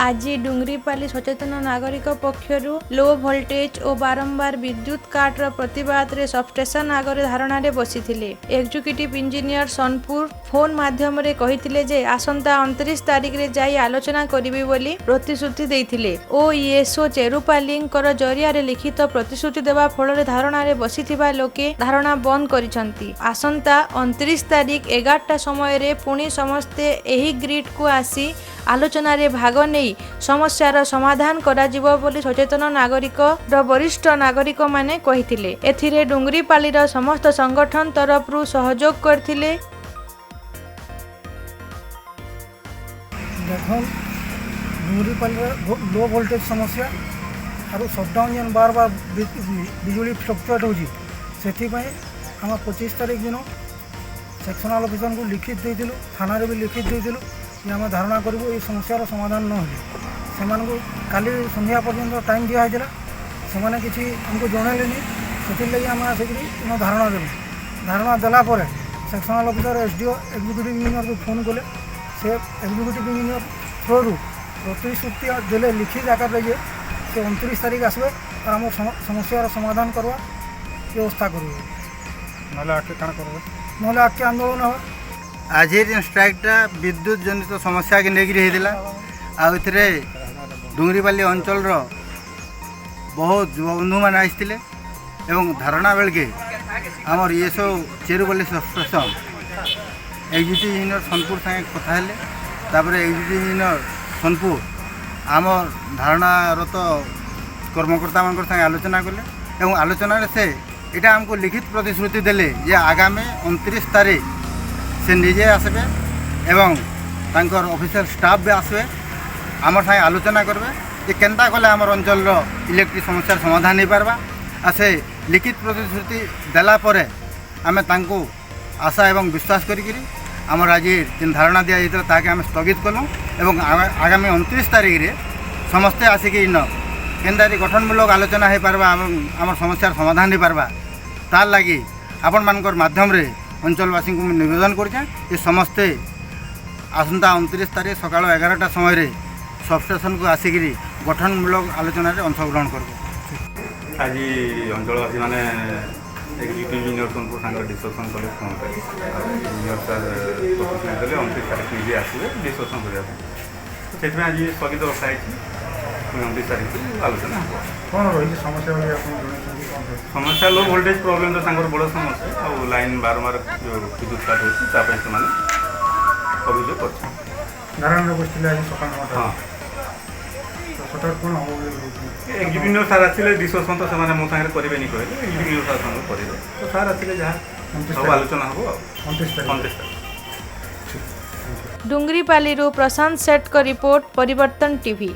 आज डुंगरीपाली सचेतन नागरिक पक्षर लो भोल्टेज और बारंबार विद्युत काटर प्रतिवाद रे सबस्टेशन आगे धारणा बसी एग्जीक्यूटिव इंजीनियर सोनपुर फोन माध्यम कही जे आसंता 29 तारिख रे जाई आलोचना करिवे बोली प्रतिश्रुति देइथिले ओ ईएसओ चेरुपाली जरिया लिखित प्रतिश्रुति देवा फल धारणा बसीथिबा लोके धारणा बंद करिसंती। आसंता 29 तारिख 11टा समय पुणी समस्ते एही ग्रिड को आसी आलोचना रे भाग नहीं समस्यार समाधान करा जिवो बोली सचेतन नागरिक वरिष्ठ नागरिक माने कहिथिले। एथिरे डुंगरीपालीर समस्त संगठन तरफरु सहयोग करथिले। देखो डुंगरीपाली लो वोल्टेज समस्या और सटडाउन जेन बार बार बिजुली फ्लक्चुएट होची सेथि पई हम 25 तारिख दिन सेक्शनल ऑफिसर को लिखित देइथिलु, थाना रे भी लिखित देइथिलु कि आम धारणा करूँ ये समस्यार समाधान न हो काली संध्या पर्यंत टाइम दिया से किसी आमको जनइले से आम आसिक धारणा देलु। धारणा देलापर sectional officer SDO executive engineer को फोन कले से एग्जीक्यूटिव इंजीनियर थ्रू प्रतिश्रुति देले लिखित आकार जे से 29 तारिख आसबे और आम समस्यार समाधान करवा व्यवस्था करेंगे ना आगे आंदोलन हो। आज स्ट्राइकटा विद्युत जनित समस्या के लेकर आउे डुंगरीपाली अंचल बहुत युवा बंधु मैंने आसते धारणा बेल के आमर ESO Cherupali substation executive engineer Sonpur संगे कथा एग्जीक्यूटिव इंजीनियर सोनपुर आम धारणारत कर्मकर्ता मान संगे आलोचना कले आलोचना से यहाँ आमको लिखित प्रतिश्रुति देले जे आगामी 29 तारिख से निजे आसबे एवं तांकर ऑफिशियल स्टाफ भी आसबे आमर साथ आलोचना करबे जे केनता कले आमर अंचल इलेक्ट्रिक समस्या समाधान नहीं पारबा आ से लिखित प्रतिश्रुति देला परे आमे तांको आशा एवं विश्वास करी आमर आज जिन धारणा दिया जाता ताके आमे स्थगित कलु एवं आगामी 29 तारिख रे समस्ते आसिक इन केनता गठनमूलक आलोचना हो पारबा आमर समस्यार समाधान नहीं पारबा तार लगी आपण मानकर माध्यम रे अंचलवासी को निवेदन कर समस्ते आसंता 29 तारिख सकाल 11टा समय सबस्टेशन को आसिक गठनमूलक आलोचना अंशग्रहण कर। आज अंचलवासी मैंने एग्जीक्यूटिव इंजीनियर सोनपुर सागर डिस्कसन कले फोन कर इंजीनियर सर प्रतिश्रुति देते 29 तारिख निजे आसवे डिस्कसन करने आज स्थगित रखाई 29 तारिख आलोचना कौन रही समस्या समस्या लो वोल्टेज प्रोब्लेम तो बड़ समस्या और लाइन बारंबार जो विद्युत काट होती से अभियोग कर एग्जीक्यूटिव सार आसे डिस्कसन तो से मो सागर करेंगे कहले एग्जीक्यूटिव सार संग कर तो सार आसे जहाँ सब आलोचना हम 29 तारिख। डुंगरीपाली प्रशांत सेठ का रिपोर्ट परिवर्तन टीवी।